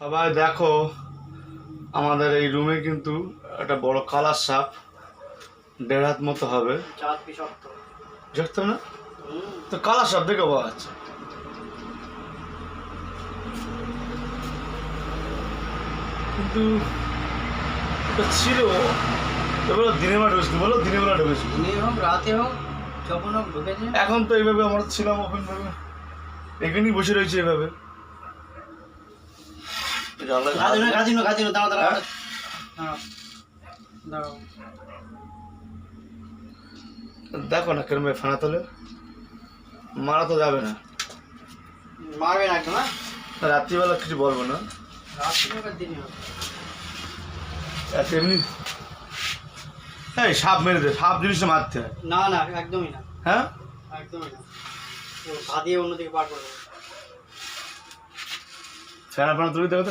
সবাই দেখো, আমাদের এই রুমে কিন্তু একটা বড় কালার সাপ, 1.5 হাত মতো হবে। দেখতে না তো কালার সাপ দেখে পাওয়া যাচ্ছে। কিন্তু এটা ছিল এবার দিনের বেলা ঢুকছি, বলো দিনের বেলা ঢুকেছি, রাতে হোক যখন হোক ঢুকেছে। এখন তো এইভাবে আমরা ছিলাম ওপেন ভাবে, এখানেই বসে রয়েছে এইভাবে। দেখো না কেরম ফানা তোলে, মারা তো যাবে না, মারবে না একদম। রাত্রিবেলা কিছু বলবো না, এমনি এই সাপ মেরে দে, সাপ জিনিসটা মারতে হয় না না একদমই না, হ্যাঁ একদমই না, ও ভাদিয়ে অন্যদিকে পার করে দেবে। ফেনা ফেনা তুলে দেখো তো।